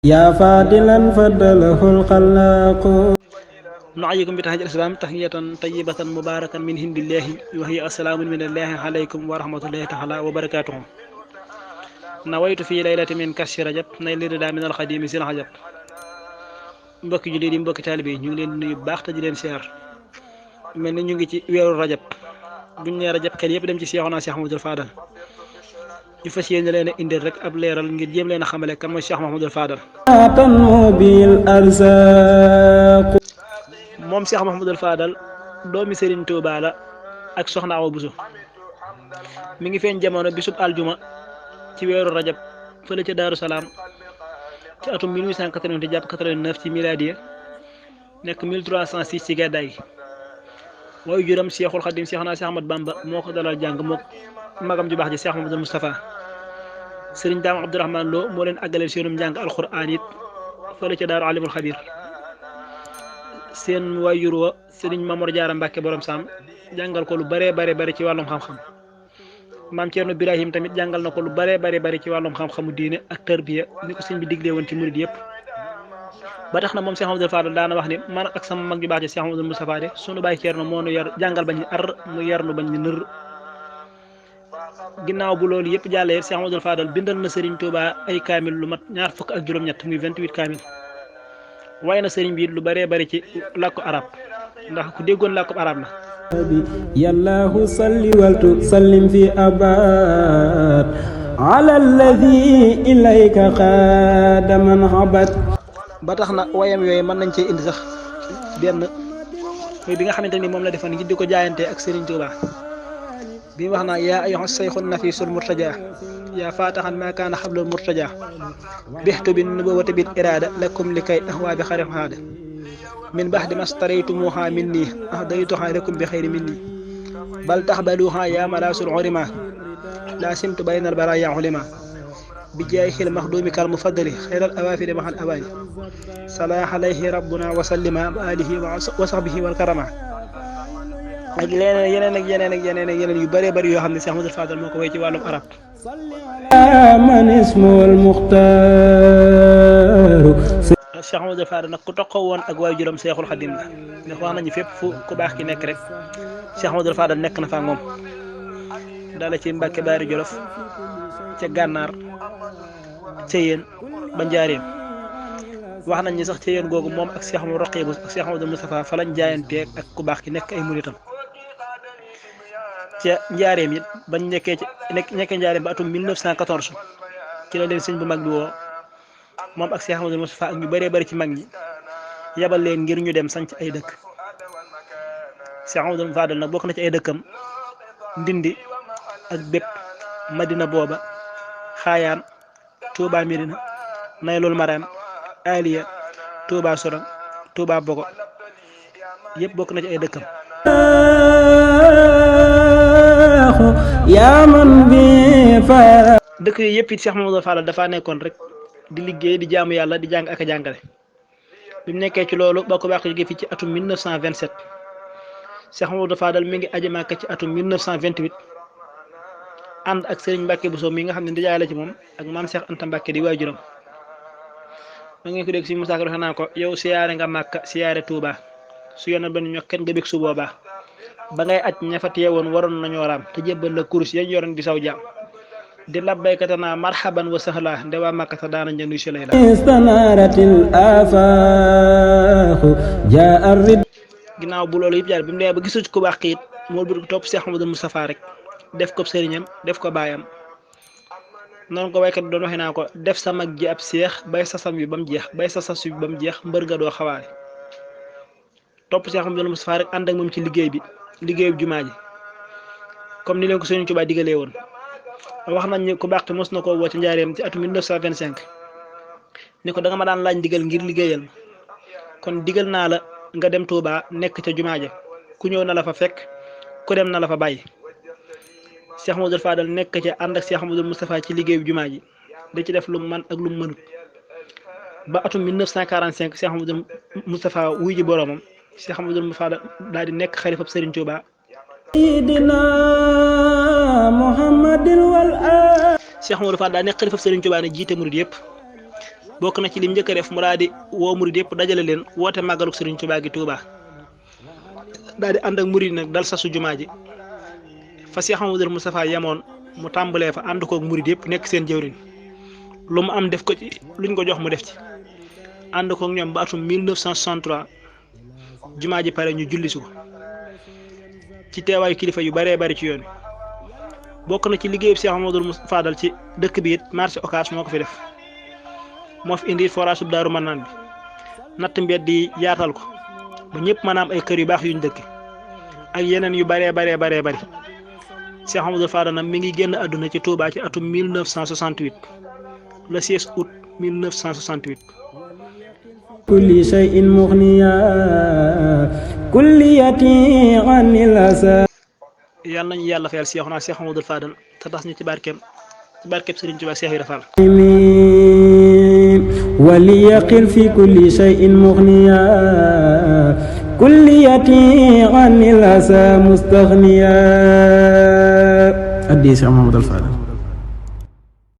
يا فاضلا فضله الخلاق نعيكم بتحية الإسلام تحية طيبة مباركة من هند الله وهي السلام من الله عليكم ورحمة الله تعالى وبركاته. نويت في ليلة من كسر رجب نيل رضا من الخديم سي الحجب. mbokki jullit yi mbokki taalibe yi ñu ngi leen di nuyu bu baax te di leen siyaar mel ni ñu ngi ci weeru rajab buñ nee rajab xel yëpp dem ci Seexuna Seex Mahmadul Faadal ñu fas yéene leen a indil rek ab leeral ngir jéem leen a xamale kan mooy Seex Mahmadul Faadal. moom Seex Mahmadul Faadal doomi Serigne Touba la ak Soxna Awa Bousso mi ngi feeñ jamono bisub aljuma ci weeru rajab fële ca Daaru Salaam ci atum 1880 jàpp 89 ci miladiya nekk 1306 ci gàddaay gi mooy juram Seexul Xadim Seexna Seex Ahmad Bamba moo ko dalal jàng mook magam ju baax ji Seex Mamadou Moustapha Sëriñ Daam Abdourahman Lo moo leen àggaleel seenum njàng alxuraan it fële ca Daaru Alimul Xabir seen waajur wa Sëriñ Mamor Jaara Mbàkke borom Saam jàngal ko lu bare ci wàllum xam-xam maam Ceerno Birahim tamit jàngal na ko lu bare ci wàllum xam-xamu diine ak tarbiya ni ko sëñ bi diglee woon ci murid yëpp ba tax na moom Seex Mahmadul Faadal daana wax ni man ak sama mag ju baax ji Seex Mamadou Moustapha de sunu baay Ceerno moo nu yar jàngal bañ ni ar mu yar nu bañ ni nër. ginnaaw bu loolu yëpp jàllee Seex Mahmadul Faadal bindal na Sëriñ Tuuba ay kaamil lu mat ñaar fukk ak juróom-ñett muy 28 kaamil waaye na sëriñ bi lu bare ci làkku arab ndax ku déggoon làkku arab la. يالله صل وسلم في أباد على الذي إليك قاد من عبد ba tax na wayam yooyu mën nañ cee indi sax benn mooy bi nga xamante ni moom la defoon ngir di ko jaayante ak Serigne Touba bi wax naa yaa ayyuha sayxun nafisul murtaja yaa faataxan maa kaana xablul murtaja bixtu bi nubuwati bil iraada lakum li kay ahwaa bi xarif haada min baxdi mastaraytumuha minni ahdaytuha lakum bi xayri minni bal taxbaluha yaa malaasul urima laa simtu bayna albaraya ulima bi jaayxil maxdumi kal mufaddali xayral awaafiri maxal awaani salaax alayhi rabbuna wa sallima wa alihi wa saxbihi wal karama ak yeneen yu bari yoo xam ne Seex Mahmadul Faadal moo ko way ci wàllum arab man ismul muxtaar Seex Mahmadul Faadal nag ku toqoo woon ak waajuram Seexul Xadim la ndax wax nañu fépp fu ku baax ki nekk rek Seex Mahmadul Faadal nekk na fa ak moom daala ci Mbàkke Baari Jolof ca Gànnaar ca yéen ba Njaaréem wax nañ ni sax ca yéen googu moom ak Seex Mahmadu Raqiibu ak Seex Mahmadou Moustapha fa lañ jaayanteeg ak ku baax ki nekk ay muritam ca Njaaréem it bañ nekkee Njaaréem ba atum 1914 ci la leen sëñ bu mag bi woo moom ak Seex Mahmadou Moustapha ak ñu bari ci mag ñi yabal leen ngir ñu dem sanc ay dëkk Seex Mahmadul Faadal nag bokk na ci ay dëkkam Ndindi ak bépp Madina booba Xaayaan Touba Mirina Naylul Maram Aliya Touba Sorong Touba Bogo yëpp bokk na ci ay dëkkam dëkk yi yëpp it Seex Mahmadul Faadal dafaa nekkoon rek di liggéey di jaamu yàlla di jàng ak a jàngale bi mu nekkee ci loolu boo ko baax jógee fii ci atum 1927 Seex Mahmadul Faadal mi ngi aji Màkka ci atum 1928 ànd ak Serigne Mbacke Bousso mi nga xam ne ndijaay la ci moom ak maam Cheikh Anta Mbacke di waajuram ma ngeen ko dégg si Moussa Ka wax naa ko yow siyaare nga Màkka siyaare Touba su yoon ba ñu ñokket nga bég su boobaa ba ngay aj ña fa teewoon waroon nañoo raam te jébbal la kurus yañ yoroon di saw jaam di labbaykata naa marhaban wa sahla nde waa Màkka sa daana njëndu si lay la ginnaaw bu loolu yëpp jaar bi mu demee ba gisu ci ku baax it moo bëgg topp Seex Mamadou Moustapha rek def ko sëriñam def ko baayam noonu ko waykat doon waxee naa ko def sa mag ji ab seex bay sasam bi ba mu jeex bay sa sas bi ba mu jeex mbër ga doo xawaare topp Seex Mamadou Moustapha rek ànd ak moom ci liggéeyu jumaa ji comme ni leen ko Sëriñ Tuubaa digalee woon wax nañ ni ku baax te mos na koo woo ci Njaaréem ci atum 1925 ni ko da nga ma daan laaj ndigal ngir liggéeyal kon digal naa la nga dem Touba nekk ca jumaa ja ku ñëw na la fa fekk ku dem na la fa bàyyi Seex Mahmadul Faadal nekk ca ànd ak Seex Mahmadou Moustapha ci liggéeyu jumaa ji da ci def lu mu man ak lu mu mënut ba atum 1945 Seex Mahmadou Moustapha wuy ji boroomam Seex Mahmadul Faadal daal di nekk xalifab Serigne Touba Seex Mahmadul Faadal daa nekk xalifab Serigne Touba ne jiite murid yëpp bokk na ci lim njëkk a def mu daal di woo murid yëpp dajale leen woote màggaluk Sëriñ Tuubaa gi Tuubaa daal di ànd ak murid nag dal sasu jumaa ji fa Cheikh Mouhamadoul Moustapha yemoon mu tàmbalee fa ànd koog murid yëpp nekk seen jëwriñ lu mu am def ko ci luñ ko jox mu def ci ànd koog ñoom ba atum 1963 jumaa ji pare ñu julli si ko ci teewaayu kilifa yu baree bari ci yoon wi bokk na ci liggéeyu Cheikh Mouhamadoul Fadal ci dëkk bi it marché Ocass moo ko fi def moo fi indi forage bu Daaru Manaan bi natt mbedd yi yaatal ko ba ñëpp maanaam ay kër yu baax yuñ dëkk ak yeneen yu baree bari Cheikh Mouhamadoul Fadal nag mi ngi génn àdduna ci Touba ci atum 1968 le 16 août 1968. kulli shay'in mughniya kulliyati anil asa. yàlla nañu yàlla fayal Cheikhuna Cheikh Mouhamadoul Fadal te tas ñu ci barkeem Serigne Touba Cheikh Ibra Fall. وليقل في كل شيء مغنيا كليتي عن الأسى مستغنيا. أدي سيدي محمد الفادل.